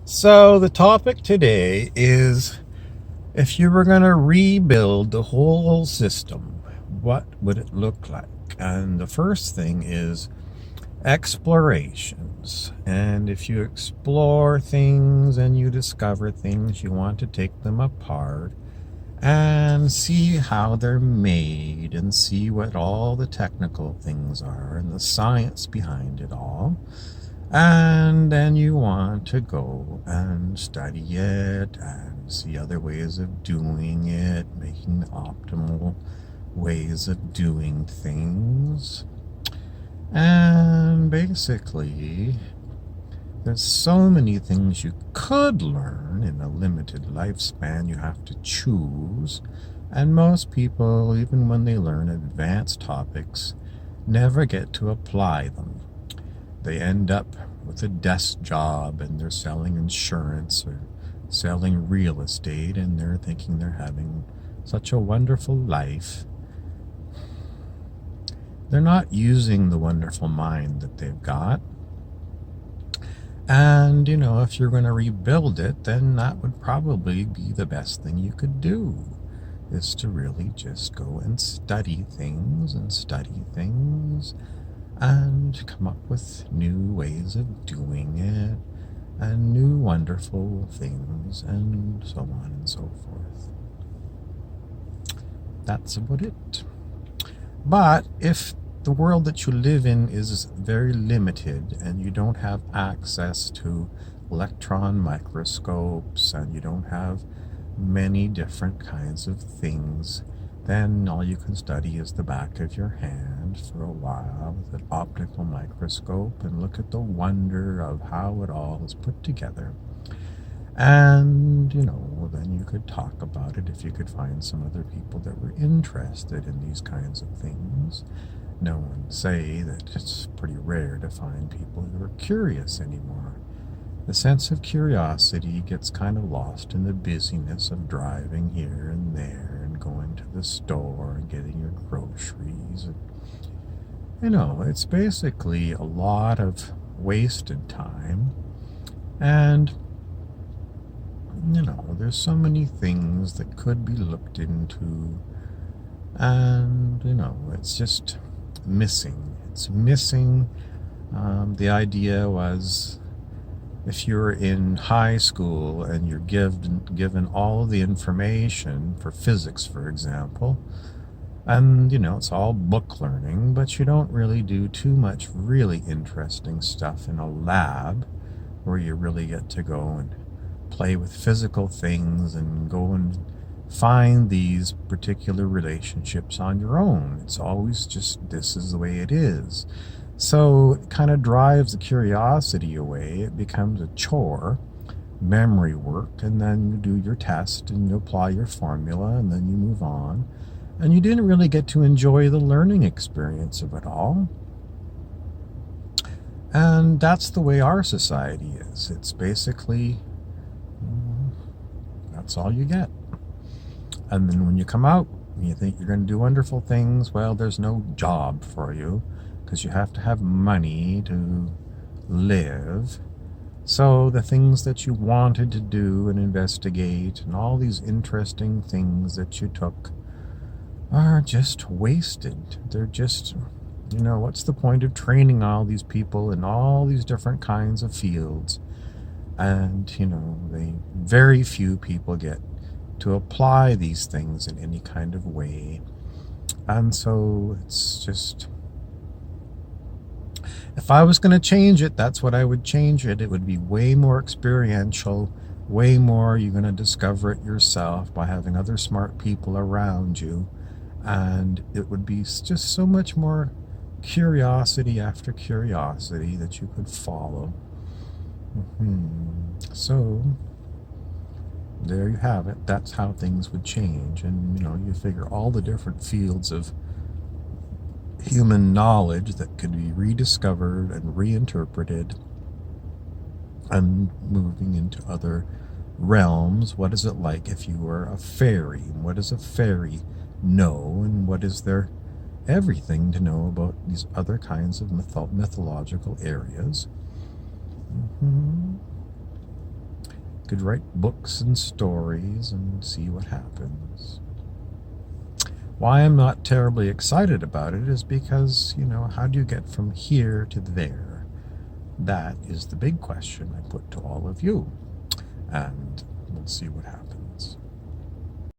So, the topic today is if you were going to rebuild the whole system, what would it look like? And the first thing is explorations. And if you explore things and you discover things, you want to take them apart and see how they're made and see what all the technical things are and the science behind it all. And then you want to go and study it and see other ways of doing it, making the optimal ways of doing things. And basically, there's so many things you could learn in a limited lifespan. You have to choose. And most people, even when they learn advanced topics, never get to apply them. They end up with a desk job and they're selling insurance or selling real estate and they're thinking they're having such a wonderful life. They're not using the wonderful mind that they've got. And, if you're going to rebuild it, then that would probably be the best thing you could do, is to really just go and study things and come up with new ways of doing it and new wonderful things and so on and so forth. That's about it. But if the world that you live in is very limited and you don't have access to electron microscopes and you don't have many different kinds of things, then all you can study is the back of your hand for a while with an optical microscope and look at the wonder of how it all is put together. And, then you could talk about it if you could find some other people that were interested in these kinds of things. No one say that it's pretty rare to find people who are curious anymore. The sense of curiosity gets kind of lost in the busyness of driving here and there and going to the store and getting your groceries. It's basically a lot of wasted time. And, there's so many things that could be looked into. And, it's just missing. It's missing. The idea was, if you're in high school and you're given all of the information for physics, for example, and it's all book learning, but you don't really do too much really interesting stuff in a lab where you really get to go and play with physical things and go and find these particular relationships on your own. It's always just, this is the way it is. So it kind of drives the curiosity away. It becomes a chore, memory work, and then you do your test and you apply your formula and then you move on. And you didn't really get to enjoy the learning experience of it all. And that's the way our society is. It's basically, that's all you get. And then when you come out, you think you're going to do wonderful things. Well, there's no job for you because you have to have money to live. So the things that you wanted to do and investigate and all these interesting things that you took are just wasted. They're just, what's the point of training all these people in all these different kinds of fields? And, very few people get to apply these things in any kind of way. And so it's just, if I was going to change it, that's what I would change it. It would be way more experiential, way more you're going to discover it yourself by having other smart people around you. And it would be just so much more curiosity after curiosity that you could follow. So there you have it. That's how things would change. And, you figure all the different fields of human knowledge that could be rediscovered and reinterpreted and moving into other realms. What is it like if you were a fairy? What does a fairy know? And what is there everything to know about these other kinds of mythological areas? Could write books and stories and see what happens. Why I'm not terribly excited about it is because, how do you get from here to there? That is the big question I put to all of you. And we'll see what happens.